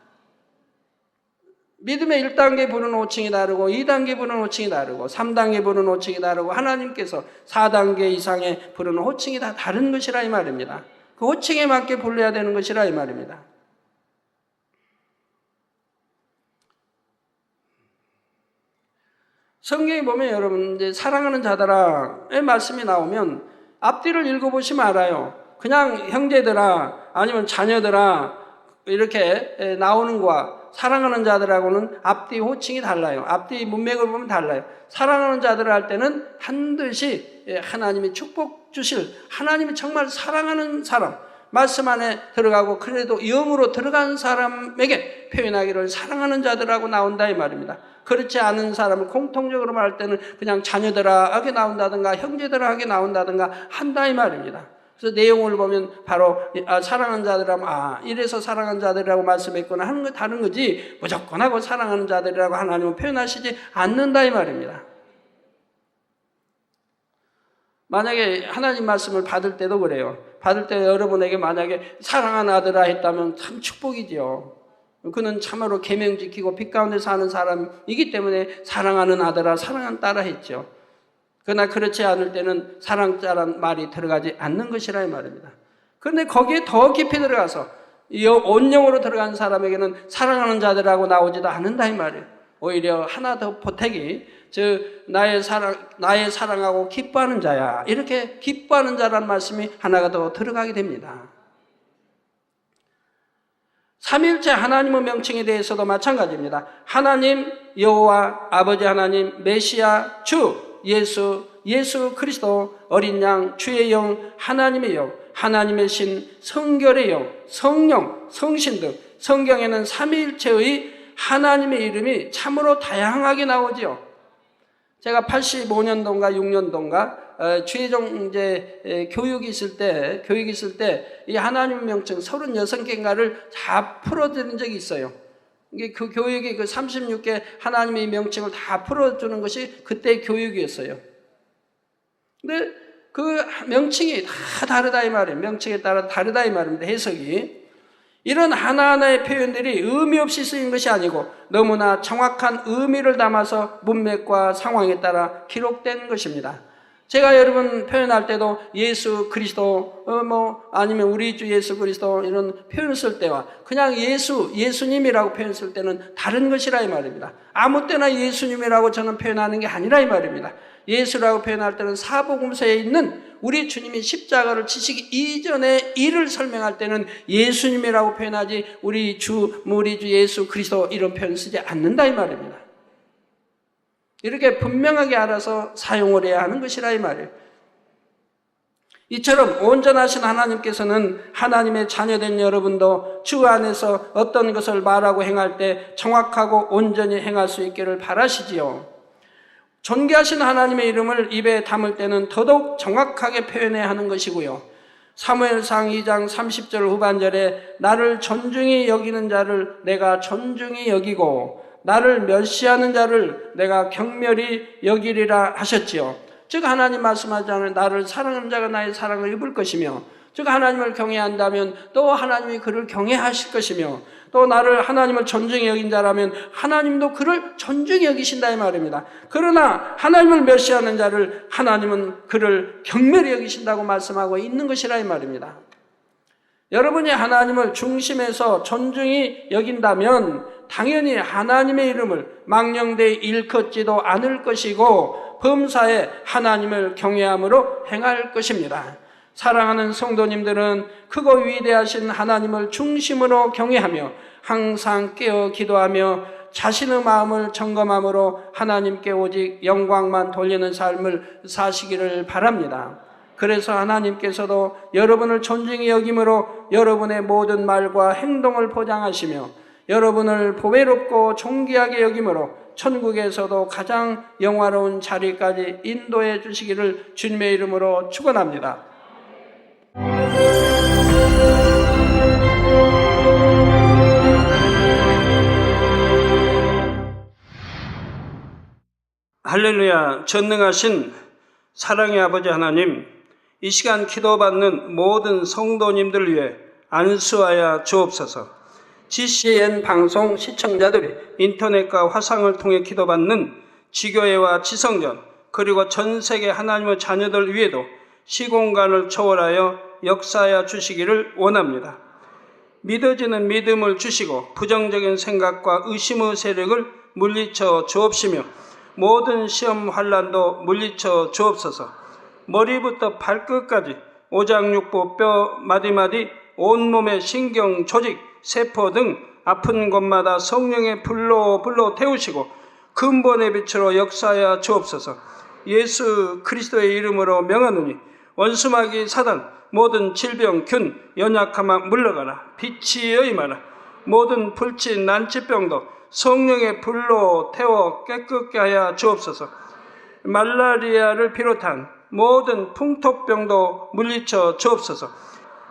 믿음의 1단계 부르는 호칭이 다르고 2단계 부르는 호칭이 다르고 3단계 부르는 호칭이 다르고 하나님께서 4단계 이상의 부르는 호칭이 다 다른 것이라 이 말입니다. 그 호칭에 맞게 불러야 되는 것이라 이 말입니다. 성경에 보면 여러분 이제 사랑하는 자들아의 말씀이 나오면 앞뒤를 읽어보시면 알아요. 그냥 형제들아 아니면 자녀들아 이렇게 나오는 거와 사랑하는 자들하고는 앞뒤 호칭이 달라요. 앞뒤 문맥을 보면 달라요. 사랑하는 자들을 할 때는 반드시 하나님이 축복 주실, 하나님이 정말 사랑하는 사람, 말씀 안에 들어가고 그래도 영으로 들어간 사람에게 표현하기를 사랑하는 자들하고 나온다 이 말입니다. 그렇지 않은 사람을 공통적으로 말할 때는 그냥 자녀들아 하게 나온다든가 형제들아 하게 나온다든가 한다 이 말입니다. 그래서 내용을 보면 바로 사랑하는 자들이라면 이래서 사랑하는 자들이라고 말씀했구나 하는 거 다른 거지 무조건 하고 사랑하는 자들이라고 하나님은 표현하시지 않는다 이 말입니다. 만약에 하나님 말씀을 받을 때도 그래요. 받을 때 여러분에게 만약에 사랑하는 아들아 했다면 참 축복이지요. 그는 참으로 계명 지키고 빛 가운데 사는 사람이기 때문에 사랑하는 아들아 사랑하는 딸아 했죠. 그러나 그렇지 않을 때는 사랑자란 말이 들어가지 않는 것이라 이 말입니다. 그런데 거기에 더 깊이 들어가서 온영으로 들어간 사람에게는 사랑하는 자들하고 나오지도 않는다 이 말이에요. 오히려 하나 더 보태기, 즉 나의 사랑하고 기뻐하는 자야, 이렇게 기뻐하는 자라는 말씀이 하나가 더 들어가게 됩니다. 삼위일체 하나님의 명칭에 대해서도 마찬가지입니다. 하나님 여호와, 아버지 하나님, 메시아, 주 예수 그리스도, 어린 양, 주의 영, 하나님의 영, 하나님의 신, 성결의 영, 성령, 성신 등 성경에는 삼위일체의 하나님의 이름이 참으로 다양하게 나오지요. 제가 85년도인가 6년도인가 주의종 이제 교육이 있을 때 이 하나님의 명칭 36개인가를 다 풀어드린 적이 있어요. 이게 그 교육이 그 36개 하나님의 명칭을 다 풀어주는 것이 그때 교육이었어요. 근데 그 명칭이 다 다르다 이 말이에요. 명칭에 따라 다르다 이 말입니다. 해석이. 이런 하나하나의 표현들이 의미 없이 쓰인 것이 아니고 너무나 정확한 의미를 담아서 문맥과 상황에 따라 기록된 것입니다. 제가 여러분 표현할 때도 예수 그리스도 아니면 우리 주 예수 그리스도 이런 표현을 쓸 때와 그냥 예수님이라고 표현 쓸 때는 다른 것이라 이 말입니다. 아무 때나 예수님이라고 저는 표현하는 게 아니라 이 말입니다. 예수라고 표현할 때는 사복음서에 있는 우리 주님이 십자가를 지시기 이전의 일을 설명할 때는 예수님이라고 표현하지 우리 주 예수 그리스도 이런 표현 쓰지 않는다 이 말입니다. 이렇게 분명하게 알아서 사용을 해야 하는 것이라 이 말이에요. 이처럼 온전하신 하나님께서는 하나님의 자녀된 여러분도 주 안에서 어떤 것을 말하고 행할 때 정확하고 온전히 행할 수 있기를 바라시지요. 존귀하신 하나님의 이름을 입에 담을 때는 더더욱 정확하게 표현해야 하는 것이고요. 사무엘상 2장 30절 후반절에 나를 존중히 여기는 자를 내가 존중히 여기고 나를 멸시하는 자를 내가 경멸히 여기리라 하셨지요. 즉 하나님 말씀하자면 나를 사랑하는 자가 나의 사랑을 입을 것이며, 즉 하나님을 경외한다면 또 하나님이 그를 경외하실 것이며, 또 나를 하나님을 존중히 여긴 자라면 하나님도 그를 존중히 여기신다 이 말입니다. 그러나 하나님을 멸시하는 자를 하나님은 그를 경멸히 여기신다고 말씀하고 있는 것이라 이 말입니다. 여러분이 하나님을 중심에서 존중히 여긴다면 당연히 하나님의 이름을 망령되이 일컫지도 않을 것이고 범사에 하나님을 경외함으로 행할 것입니다. 사랑하는 성도님들은 크고 위대하신 하나님을 중심으로 경외하며 항상 깨어 기도하며 자신의 마음을 점검함으로 하나님께 오직 영광만 돌리는 삶을 사시기를 바랍니다. 그래서 하나님께서도 여러분을 존중히 여김으로 여러분의 모든 말과 행동을 보장하시며 여러분을 보배롭고 존귀하게 여김으로 천국에서도 가장 영화로운 자리까지 인도해 주시기를 주님의 이름으로 축원합니다. 할렐루야. 전능하신 사랑의 아버지 하나님, 이 시간 기도받는 모든 성도님들 위해 안수하여 주옵소서. GCN 방송 시청자들이 인터넷과 화상을 통해 기도받는 지교회와 지성전 그리고 전 세계 하나님의 자녀들 위에도 시공간을 초월하여 역사하여 주시기를 원합니다. 믿어지는 믿음을 주시고 부정적인 생각과 의심의 세력을 물리쳐 주옵시며 모든 시험 환난도 물리쳐 주옵소서. 머리부터 발끝까지 오장육부 뼈 마디마디 온몸의 신경 조직 세포 등 아픈 곳마다 성령의 불로 태우시고 근본의 빛으로 역사하여 주옵소서. 예수 그리스도의 이름으로 명하노니 원수마귀 사단 모든 질병 균 연약함아 물러가라. 빛이 여임하라. 모든 불친 난치병도 성령의 불로 태워 깨끗게 하여 주옵소서. 말라리아를 비롯한 모든 풍토병도 물리쳐 주옵소서.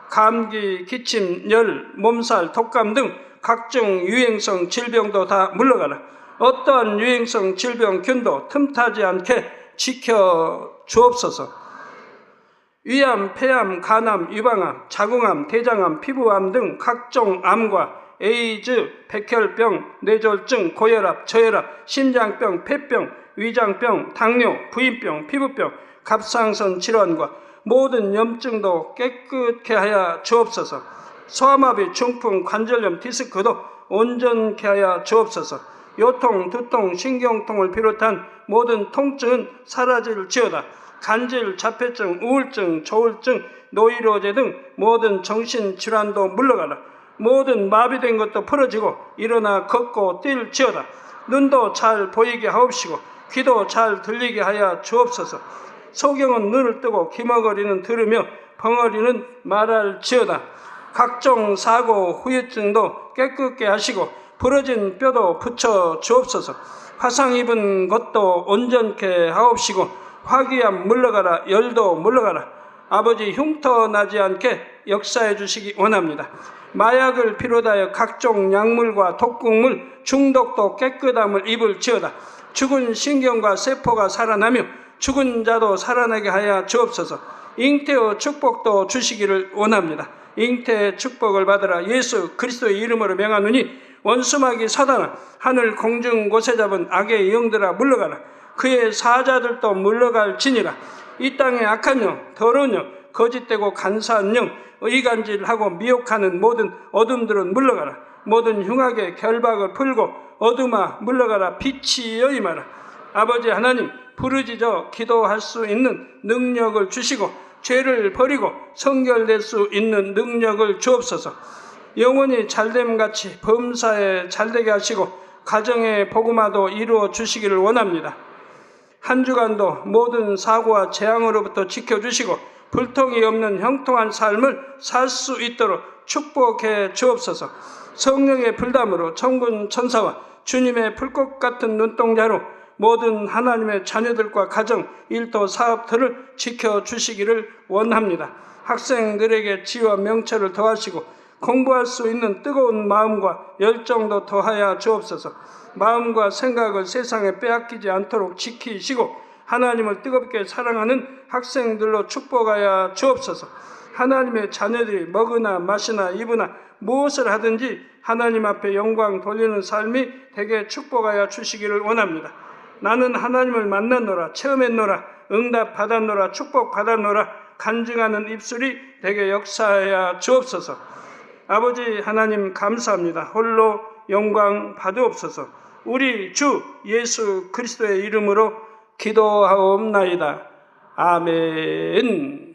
감기, 기침, 열, 몸살, 독감 등 각종 유행성 질병도 다 물러가라. 어떠한 유행성 질병균도 틈타지 않게 지켜 주옵소서. 위암, 폐암, 간암, 유방암, 자궁암, 대장암, 피부암 등 각종 암과 에이즈, 백혈병, 뇌졸중, 고혈압, 저혈압, 심장병, 폐병, 위장병, 당뇨, 부인병, 피부병, 갑상선 질환과 모든 염증도 깨끗게 하여 주옵소서. 소아마비, 중풍, 관절염, 디스크도 온전케 하여 주옵소서. 요통, 두통, 신경통을 비롯한 모든 통증은 사라질지어다. 간질, 자폐증, 우울증, 조울증, 노이로제 등 모든 정신질환도 물러가라. 모든 마비된 것도 풀어지고 일어나 걷고 뛸지어다. 눈도 잘 보이게 하옵시고 귀도 잘 들리게 하여 주옵소서. 소경은 눈을 뜨고 기머거리는 들으며 벙어리는 말할지어다. 각종 사고, 후유증도 깨끗게 하시고 부러진 뼈도 붙여 주옵소서. 화상 입은 것도 온전케 하옵시고 화기암 물러가라. 열도 물러가라. 아버지 흉터 나지 않게 역사해 주시기 원합니다. 마약을 비롯하여 각종 약물과 독극물, 중독도 깨끗함을 입을지어다. 죽은 신경과 세포가 살아나며 죽은 자도 살아나게 하여 주옵소서. 잉태의 축복도 주시기를 원합니다. 잉태의 축복을 받으라. 예수 그리스도의 이름으로 명하노니 원수마귀 사단아, 하늘 공중 곳에 잡은 악의 영들아 물러가라. 그의 사자들도 물러갈지니라. 이 땅의 악한 영, 더러운 영, 거짓되고 간사한 영, 의간질하고 미혹하는 모든 어둠들은 물러가라. 모든 흉악의 결박을 풀고 어둠아 물러가라. 빛이여 임하라. 아버지 하나님, 부르짖어 기도할 수 있는 능력을 주시고 죄를 버리고 성결될 수 있는 능력을 주옵소서. 영원히 잘됨같이 범사에 잘되게 하시고 가정의 복음화도 이루어 주시기를 원합니다. 한 주간도 모든 사고와 재앙으로부터 지켜주시고 불통이 없는 형통한 삶을 살 수 있도록 축복해 주옵소서. 성령의 불담으로 천군 천사와 주님의 불꽃 같은 눈동자로 모든 하나님의 자녀들과 가정, 일도, 사업들을 지켜주시기를 원합니다. 학생들에게 지혜와 명철을 더하시고 공부할 수 있는 뜨거운 마음과 열정도 더하여 주옵소서. 마음과 생각을 세상에 빼앗기지 않도록 지키시고 하나님을 뜨겁게 사랑하는 학생들로 축복하여 주옵소서. 하나님의 자녀들이 먹으나 마시나 입으나 무엇을 하든지 하나님 앞에 영광 돌리는 삶이 되게 축복하여 주시기를 원합니다. 나는 하나님을 만났노라, 체험했노라, 응답 받았노라, 축복 받았노라 간증하는 입술이 되게 역사하여 주옵소서. 아버지 하나님 감사합니다. 홀로 영광 받으옵소서. 우리 주 예수 그리스도의 이름으로 기도하옵나이다. 아멘.